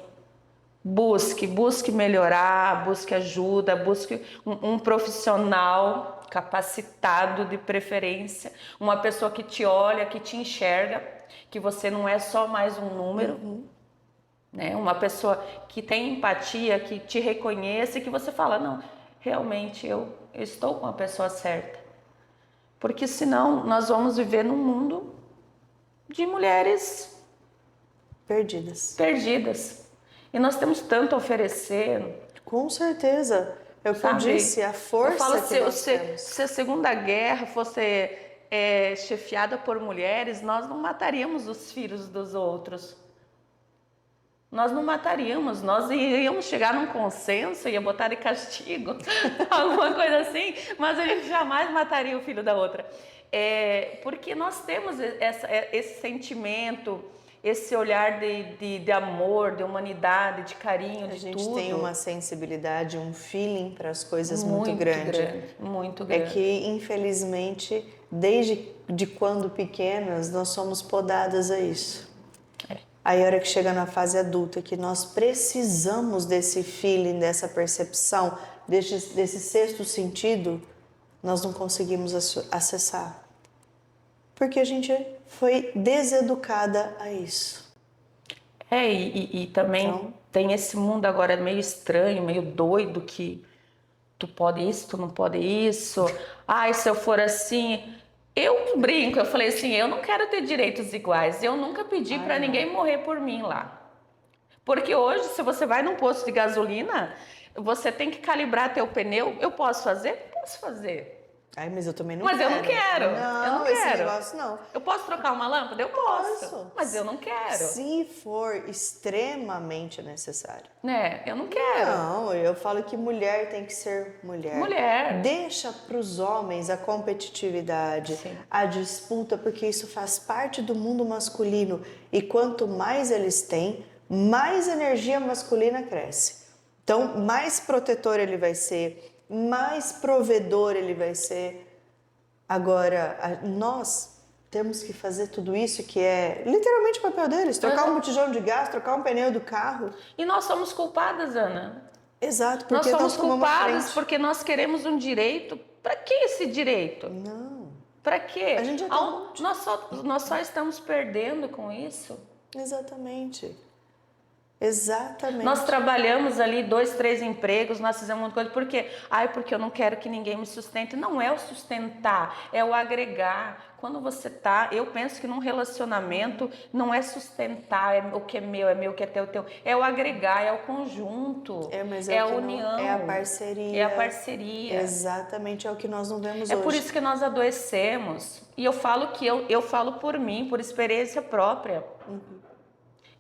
busque melhorar, busque ajuda, busque um profissional capacitado de preferência, uma pessoa que te olha, que te enxerga, que você não é só mais um número, né? Uma pessoa que tem empatia, que te reconhece, que você fala, não, realmente eu estou com a pessoa certa. Porque senão nós vamos viver num mundo de mulheres perdidas. E nós temos tanto a oferecer. Com certeza. É o que eu disse, a força eu falo, que nós temos. Se a Segunda Guerra fosse chefiada por mulheres, nós não mataríamos os filhos dos outros. Nós não mataríamos, nós iríamos chegar num consenso, ia botar de castigo, alguma coisa assim, mas a gente jamais mataria o filho da outra. Porque nós temos esse sentimento, esse olhar de amor, de humanidade, de carinho, de tudo. A gente tem uma sensibilidade, um feeling para as coisas muito grande. Muito grande. É que, infelizmente, desde quando pequenas, nós somos podadas a isso. Aí, a hora que chega na fase adulta, que nós precisamos desse feeling, dessa percepção, desse sexto sentido, nós não conseguimos acessar. Porque a gente foi deseducada a isso. E também então, tem esse mundo agora meio estranho, meio doido, que tu pode isso, tu não pode isso. Ai, se eu for assim... Eu brinco, eu falei assim, eu não quero ter direitos iguais, eu nunca pedi para ninguém morrer por mim lá. Porque hoje, se você vai num posto de gasolina, você tem que calibrar teu pneu, eu posso fazer? Posso fazer. Ai, mas eu também não Mas quero. eu não quero. Não, eu não esse quero. negócio não. Eu posso trocar uma lâmpada? Eu posso. Posso. Mas eu não quero. Se for extremamente necessário. Né? Eu não quero. Não, eu falo que mulher tem que ser mulher. Mulher. Deixa para os homens a competitividade, Sim. a disputa, porque isso faz parte do mundo masculino. E quanto mais eles têm, mais energia masculina cresce. Então, mais protetor ele vai ser, mais provedor ele vai ser. Agora, nós temos que fazer tudo isso que é literalmente o papel deles. Trocar um botijão de gás, trocar um pneu do carro. E nós somos culpadas, Ana. Exato, Nós porque somos culpadas frente. porque nós queremos um direito. Para que esse direito? Não. Para quê? A gente já tem nós só estamos perdendo com isso. Exatamente. Exatamente. Nós trabalhamos ali 2, 3 empregos, nós fizemos um monte de coisa. Por quê? Porque eu não quero que ninguém me sustente. Não é o sustentar, é o agregar. Quando você tá, eu penso que num relacionamento não é sustentar, é o que é meu, o que é teu. É o agregar, é o conjunto, é a união. É a parceria. É a parceria. Exatamente, é o que nós não vemos hoje. É por isso que nós adoecemos. E eu falo que eu falo por mim, por experiência própria.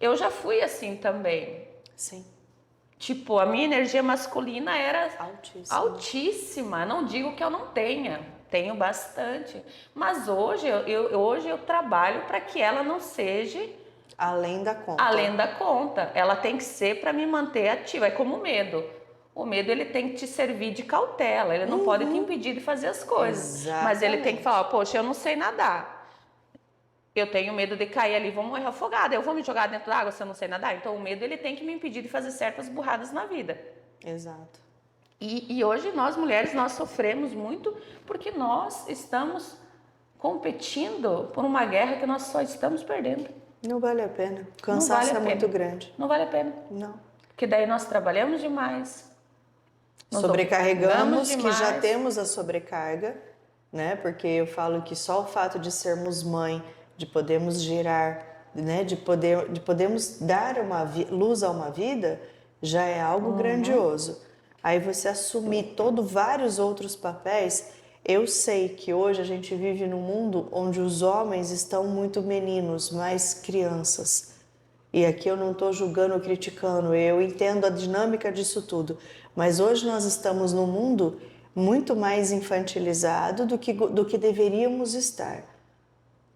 Eu já fui assim também. Sim. Tipo, a minha energia masculina era altíssima. Não digo que eu não tenha, tenho bastante. Mas hoje eu trabalho para que ela não seja além da conta. Além da conta. Ela tem que ser para me manter ativa. É como o medo. O medo ele tem que te servir de cautela. Ele não pode te impedir de fazer as coisas. Exatamente. Mas ele tem que falar, poxa, eu não sei nadar. Eu tenho medo de cair ali, vou morrer afogada. Eu vou me jogar dentro da água se eu não sei nadar. Então o medo ele tem que me impedir de fazer certas burradas na vida. Exato. E hoje nós mulheres nós sofremos muito porque nós estamos competindo por uma guerra que nós só estamos perdendo. Não vale a pena. O cansaço é muito grande. Não vale a pena. Não. Porque daí nós trabalhamos demais. Sobrecarregamos, que já temos a sobrecarga, né? Porque eu falo que só o fato de sermos mãe, de podermos gerar, né? De podermos dar uma luz a uma vida, já é algo grandioso. Aí você assumir vários outros papéis. Eu sei que hoje a gente vive num mundo onde os homens estão muito meninos, mais crianças. E aqui eu não estou julgando ou criticando, eu entendo a dinâmica disso tudo. Mas hoje nós estamos num mundo muito mais infantilizado do que deveríamos estar.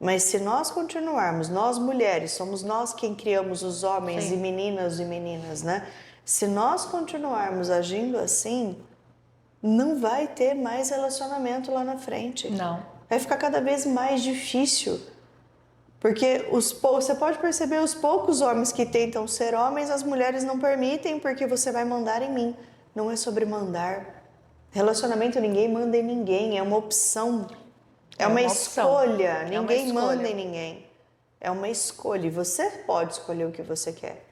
Mas se nós continuarmos, nós mulheres, somos nós quem criamos os homens e meninas, né? Se nós continuarmos agindo assim, não vai ter mais relacionamento lá na frente. Não. Vai ficar cada vez mais difícil. Porque você pode perceber os poucos homens que tentam ser homens, as mulheres não permitem porque você vai mandar em mim. Não é sobre mandar. Relacionamento ninguém manda em ninguém, é uma opção. É uma escolha, ninguém manda em ninguém. É uma escolha e você pode escolher o que você quer.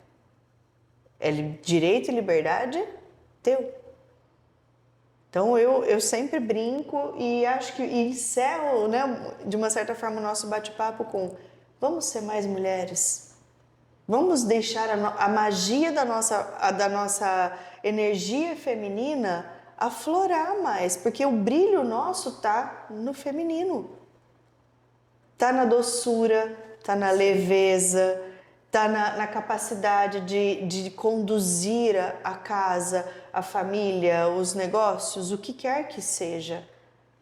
É direito e liberdade teu. Então eu sempre brinco e acho que encerro, né, de uma certa forma o nosso bate-papo com vamos ser mais mulheres. Vamos deixar a magia da nossa energia feminina aflorar mais, porque o brilho nosso tá no feminino. Tá na doçura, tá na leveza, tá na capacidade de conduzir a casa, a família, os negócios, o que quer que seja,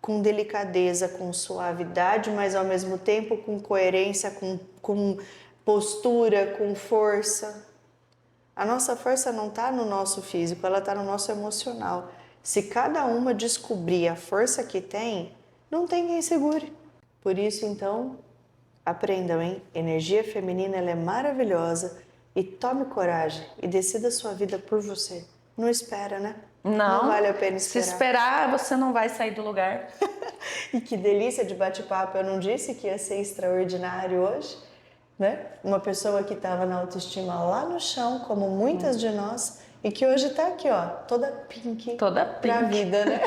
com delicadeza, com suavidade, mas ao mesmo tempo com coerência, com postura, com força. A nossa força não está no nosso físico, ela está no nosso emocional. Se cada uma descobrir a força que tem, não tem quem segure. Por isso, então, aprendam, hein? Energia feminina, ela é maravilhosa e tome coragem e decida a sua vida por você. Não espera, né? Não vale a pena esperar. Se esperar, você não vai sair do lugar. E que delícia de bate-papo. Eu não disse que ia ser extraordinário hoje, né? Uma pessoa que estava na autoestima lá no chão, como muitas de nós, e que hoje está aqui, ó, toda pink. Toda pink. Pra vida, né?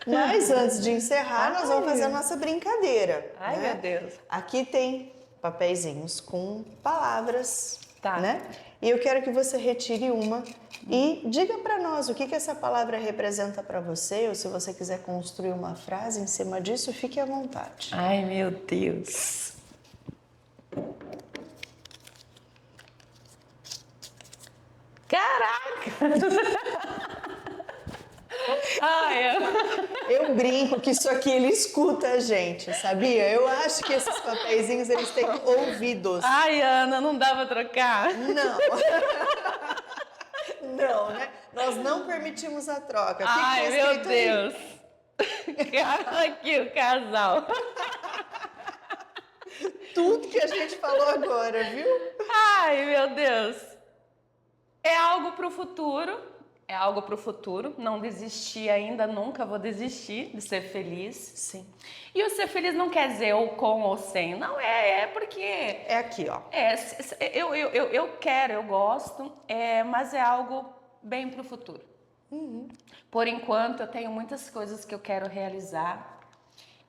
Mas antes de encerrar, nós vamos fazer a nossa brincadeira. Ai, né? meu Deus. Aqui tem papeizinhos com palavras, Tá. né? E eu quero que você retire uma e diga para nós o que essa palavra representa para você, ou se você quiser construir uma frase em cima disso, fique à vontade. Ai, meu Deus. Caraca! Ai, Eu brinco que isso aqui ele escuta a gente, sabia? Eu acho que esses papeizinhos eles têm ouvidos. Ai, Ana, não dá pra trocar? Não. Não, né? Nós não permitimos a troca. O que Ai, que tá meu escrito aí? Deus. Aqui o casal. Tudo que a gente falou agora, viu? Ai, meu Deus. É algo pro futuro. É algo pro futuro. Não desisti ainda, nunca vou desistir de ser feliz. Sim. E o ser feliz não quer dizer ou com ou sem. Não, é porque... É aqui, ó. Eu quero, eu gosto, mas é algo bem pro futuro. Por enquanto, eu tenho muitas coisas que eu quero realizar.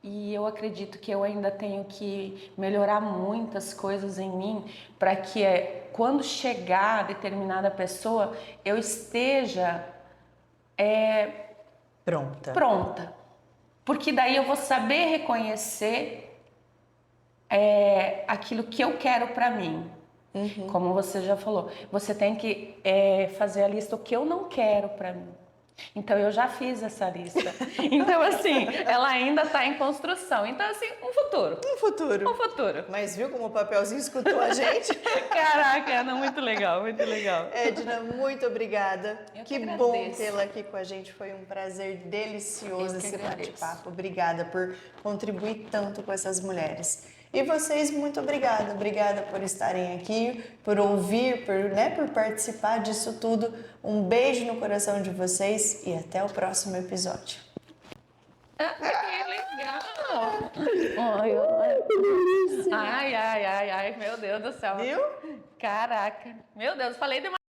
E eu acredito que eu ainda tenho que melhorar muitas coisas em mim para que quando chegar determinada pessoa, eu esteja Pronta. Porque daí eu vou saber reconhecer aquilo que eu quero para mim. Como você já falou, você tem que fazer a lista do que eu não quero para mim. Então eu já fiz essa lista. Então assim, ela ainda está em construção. Então assim, um futuro. Um futuro. Um futuro. Mas viu como o papelzinho escutou a gente? Caraca, Ana, muito legal, muito legal. Edna, muito obrigada. Eu Que que bom agradeço. tê-la aqui com a gente. Foi um prazer delicioso Eu que esse agradeço. bate-papo. Obrigada por contribuir tanto com essas mulheres. E vocês, muito obrigada. Obrigada por estarem aqui, por ouvir, por participar disso tudo. Um beijo no coração de vocês e até o próximo episódio. Que legal! Ai, meu Deus do céu. Viu? Caraca. Meu Deus, falei demais.